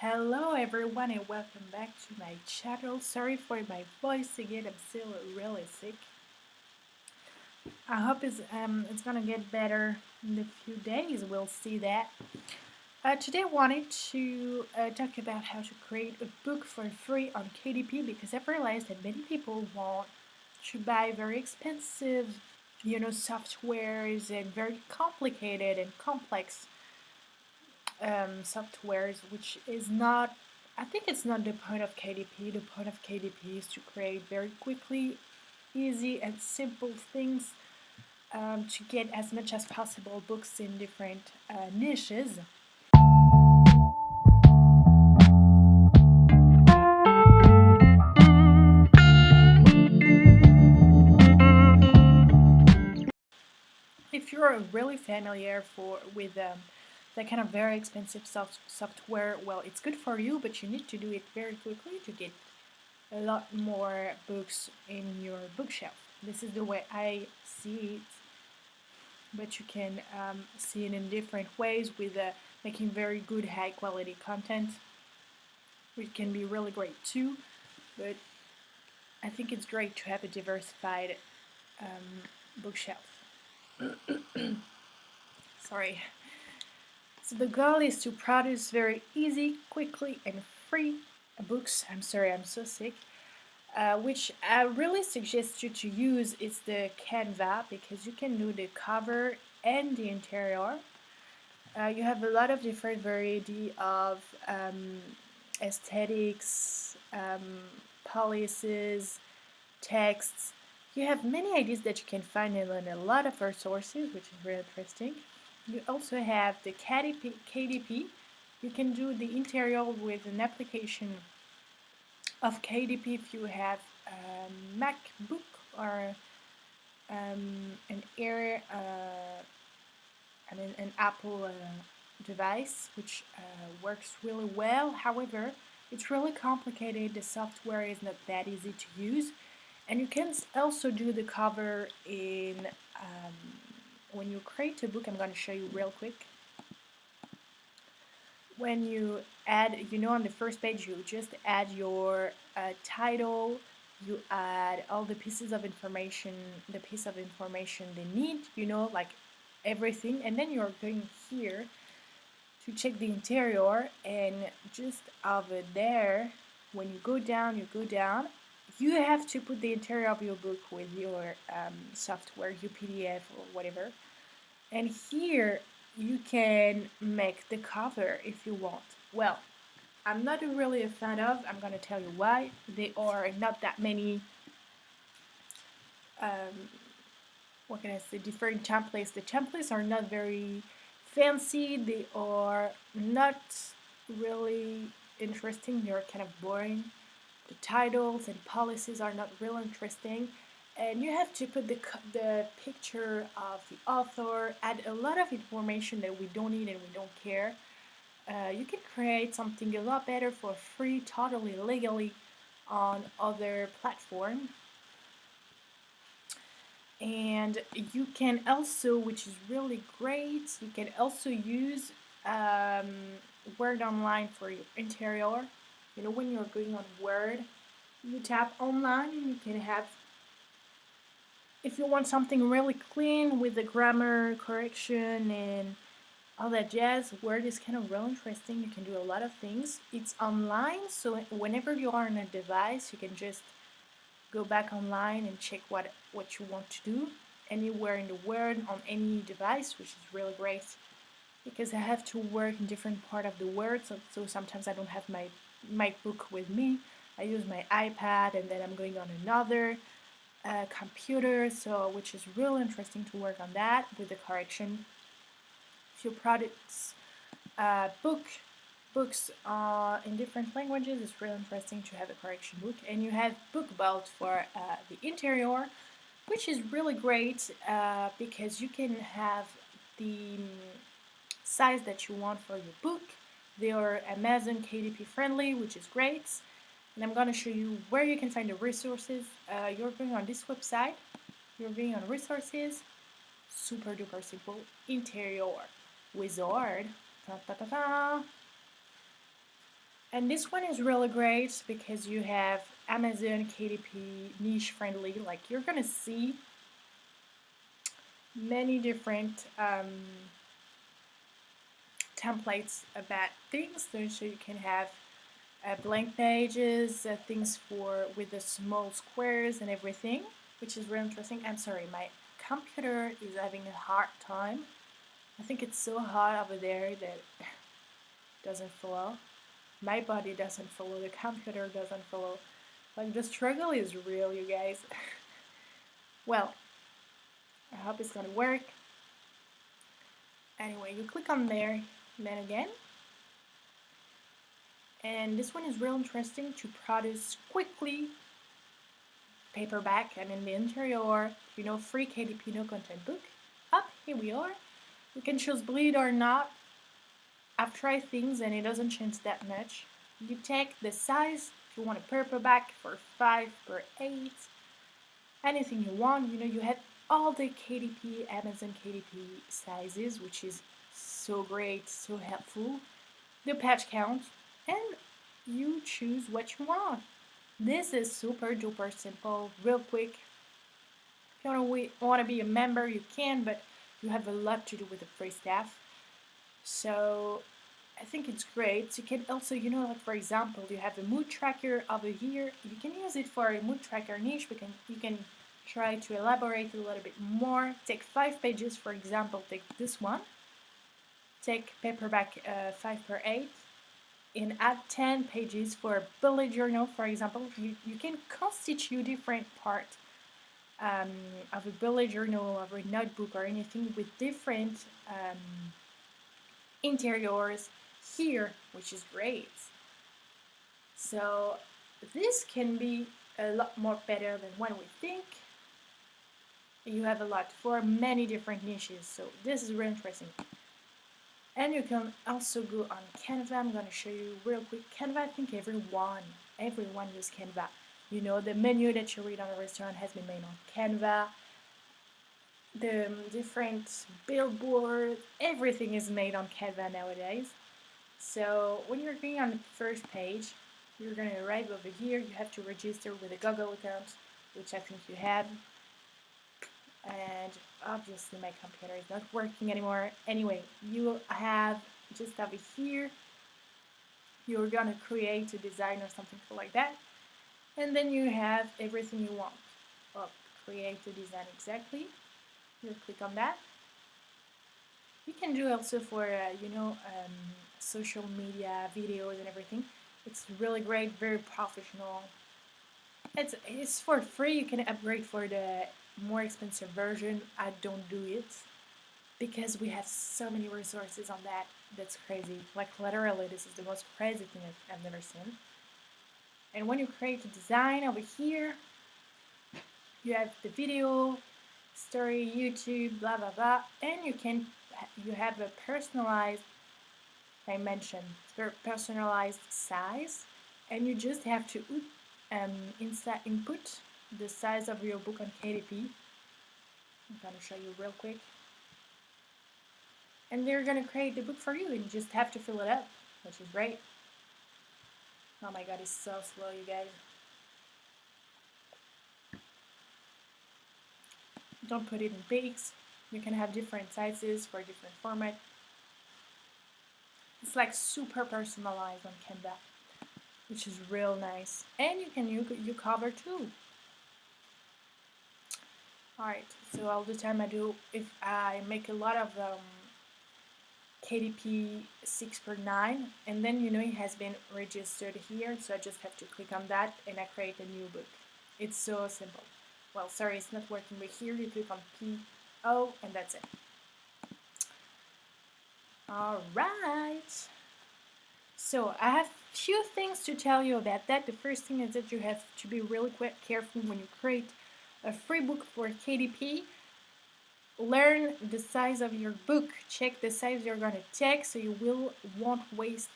Hello everyone and welcome back to my channel. Sorry for my voice again, I'm still really sick. I hope it's gonna get better in a few days, we'll see that. Today I wanted to talk about how to create a book for free on KDP because I've realized that many people want to buy very expensive, softwares and very complicated and complex softwares, which is not, I think it's not the point of KDP. The point of KDP is to create very quickly, easy and simple things to get as much as possible books in different niches. If you're really familiar with that kind of very expensive software, well, it's good for you, but you need to do it very quickly to get a lot more books in your bookshelf. This is the way I see it, but you can see it in different ways with making very good high quality content, which can be really great too, but I think it's great to have a diversified bookshelf. Sorry. So the goal is to produce very easy, quickly and free books. I'm sorry, I'm so sick. Which I really suggest you to use is the Canva because you can do the cover and the interior. You have a lot of different variety of aesthetics, policies, texts. You have many ideas that you can find in a lot of resources, which is really interesting. You also have the KDP. You can do the interior with an application of KDP if you have a MacBook or an Air, an Apple device, which works really well. However, it's really complicated. The software is not that easy to use, and you can also do the cover in when you create a book. I'm going to show you real quick. When you add, on the first page, you just add your title, you add all the pieces of information, the piece of information they need, like everything, and then you're going here to check the interior, and just over there, when you go down, you have to put the interior of your book with your software, your PDF or whatever, and here you can make the cover if you want. Well, I'm not really a fan of. I'm going to tell you why. There are not that many, what can I say, different templates. The templates are not very fancy. They are not really interesting. They're kind of boring. The titles and policies are not real interesting. And you have to put the picture of the author, add a lot of information that we don't need and we don't care. You can create something a lot better for free, totally legally on other platforms. And you can also, which is really great, you can also use Word Online for your interior. When you're going on Word, you tap online and you can have, if you want something really clean with the grammar correction and all that jazz, Word is kind of real interesting. You can do a lot of things. It's online, so whenever you are on a device, you can just go back online and check what you want to do anywhere in the world on any device, which is really great because I have to work in different part of the world, so sometimes I don't have my book with me. I use my iPad and then I'm going on another computer, so which is really interesting to work on that with the correction. If you produce books in different languages, it's really interesting to have a correction book. And you have book vault for the interior, which is really great because you can have the size that you want for your book. They are Amazon KDP friendly, which is great. And I'm going to show you where you can find the resources. You're going on this website, you're going on resources, super duper simple, interior wizard. Ta -ta -ta -ta. And this one is really great because you have Amazon KDP niche friendly. Like you're gonna see many different templates about things, so you can have blank pages, things for with the small squares and everything, which is really interesting. I'm sorry, my computer is having a hard time. I think it's so hot over there that it doesn't follow. My body doesn't follow, the computer doesn't follow. Like the struggle is real, you guys. Well, I hope it's gonna work. Anyway, you click on there, then again. And this one is real interesting to produce quickly paperback and in the interior, free KDP no content book. Up, here we are. You can choose bleed or not. I've tried things and it doesn't change that much. You take the size, if you want a paperback for 5x8, anything you want. You have all the KDP, Amazon KDP sizes, which is so great, so helpful. The page count, and you choose what you want. This is super duper simple, real quick. If you want to be a member, you can, but you have a lot to do with the free stuff. So I think it's great. You can also, like for example, you have a mood tracker over here. You can use it for a mood tracker niche. You can try to elaborate a little bit more. Take 5 pages, for example. Take this one. Take paperback 5x8. And add 10 pages for a bullet journal, for example. You can constitute different parts of a bullet journal, of a notebook, or anything with different interiors here, which is great. So this can be a lot more better than what we think. You have a lot for many different niches, so this is really interesting. And you can also go on Canva. I'm going to show you real quick. Canva, I think everyone uses Canva. The menu that you read on a restaurant has been made on Canva. The different billboards, everything is made on Canva nowadays. So when you're going on the first page, you're going to arrive over here. You have to register with a Google account, which I think you have. And obviously my computer is not working anymore. Anyway, you have just over here, you're gonna create a design or something like that, and then you have everything you want. Well, create the design exactly. You click on that. You can do also for social media videos and everything. It's really great, very professional. It's for free. You can upgrade for the more expensive version. I don't do it because we have so many resources on that. That's crazy. Like literally, this is the most crazy thing I've never seen. And when you create a design over here, you have the video, story, YouTube, blah blah blah, and you have a personalized dimension, personalized size, and you just have to input the size of your book on KDP. I'm going to show you real quick. And they're going to create the book for you, and you just have to fill it up, which is great. Oh my god, it's so slow, you guys. Don't put it in pigs. You can have different sizes for different formats. It's like super personalized on Canva, which is real nice. And you can you cover too. Alright, so all the time if I make a lot of KDP 6/9, and then it has been registered here, so I just have to click on that and I create a new book. It's so simple. Well, sorry, it's not working, but here you click on PO and that's it. Alright, so I have few things to tell you about that. The first thing is that you have to be really quite careful when you create a free book for KDP. Learn the size of your book. Check the size you're gonna take, so you won't waste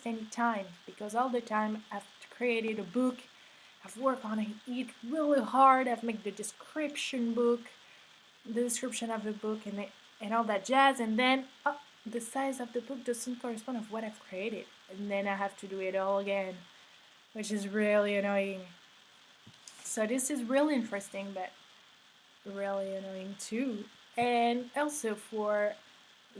any time, because all the time I've created a book, I've worked on it really hard. I've made the description of the book, and all that jazz, and then the size of the book doesn't correspond with what I've created, and then I have to do it all again, which is really annoying. So this is really interesting, but really annoying too. And also for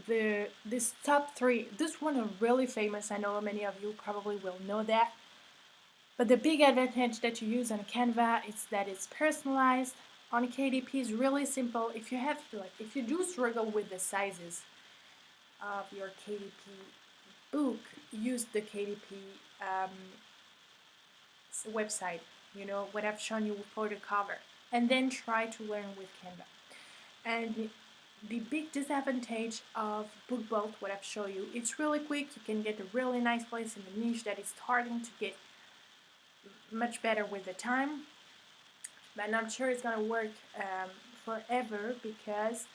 this top three, this one are really famous. I know many of you probably will know that. But the big advantage that you use on Canva is that it's personalized. On KDP is really simple. If you have to, like, if you do struggle with the sizes of your KDP book, use the KDP website. You know what I've shown you for the cover, and then try to learn with Canva. And the big disadvantage of BookBolt, what I've shown you, it's really quick. You can get a really nice place in the niche that is starting to get much better with the time, but I'm not sure it's gonna work forever because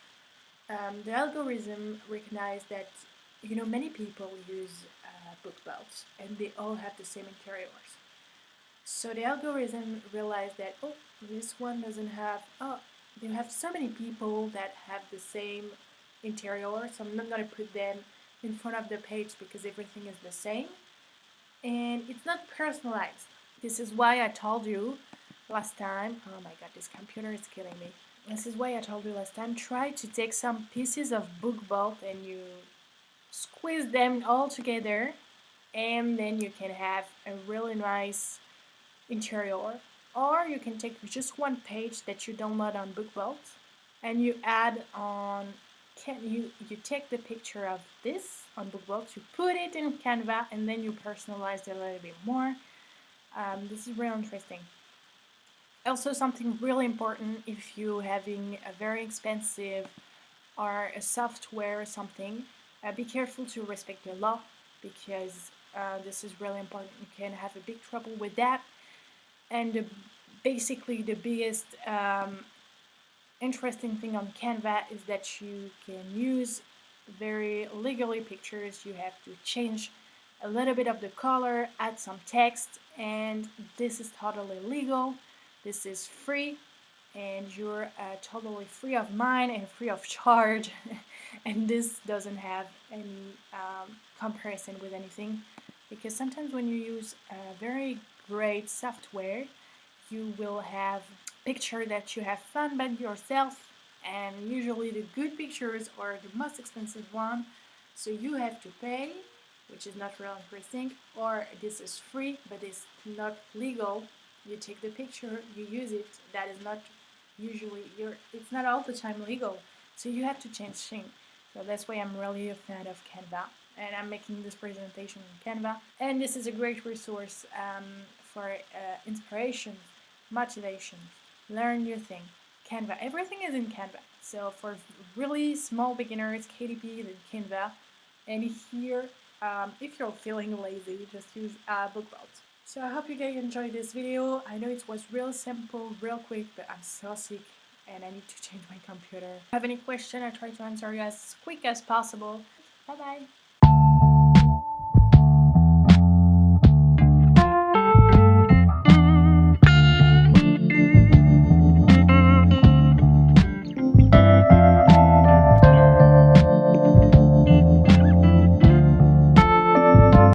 the algorithm recognizes that many people use BookBolt and they all have the same interiors. So the algorithm realized that this one doesn't have you have so many people that have the same interior, so I'm not gonna put them in front of the page because everything is the same and it's not personalized. This is why I told you last time, oh my god, this computer is killing me. This is why I told you last time, try to take some pieces of BookBolt and you squeeze them all together, and then you can have a really nice interior. Or you can take just one page that you download on BookBolt and you add on, you take the picture of this on BookBolt, you put it in Canva, and then you personalize it a little bit more. This is really interesting. Also, something really important, if you're having a very expensive or a software or something, be careful to respect the law because this is really important. You can have a big trouble with that. And basically the biggest interesting thing on Canva is that you can use very legally pictures. You have to change a little bit of the color, add some text, and this is totally legal. This is free, and you're totally free of mind and free of charge. And this doesn't have any comparison with anything, because sometimes when you use a very great software, you will have picture that you have fun by yourself, and usually the good pictures are the most expensive one, so you have to pay, which is not real interesting, or this is free but it's not legal. You take the picture, you use it, that is not usually it's not all the time legal, so you have to change things. So that's why I'm really a fan of Canva, and I'm making this presentation in Canva, and this is a great resource for inspiration, motivation, learn new thing. Canva, everything is in Canva. So for really small beginners, KDP, then Canva, and here, if you're feeling lazy, just use BookBolt. So I hope you guys enjoyed this video. I know it was real simple, real quick, but I'm so sick and I need to change my computer. If you have any question, I try to answer you as quick as possible. Bye bye.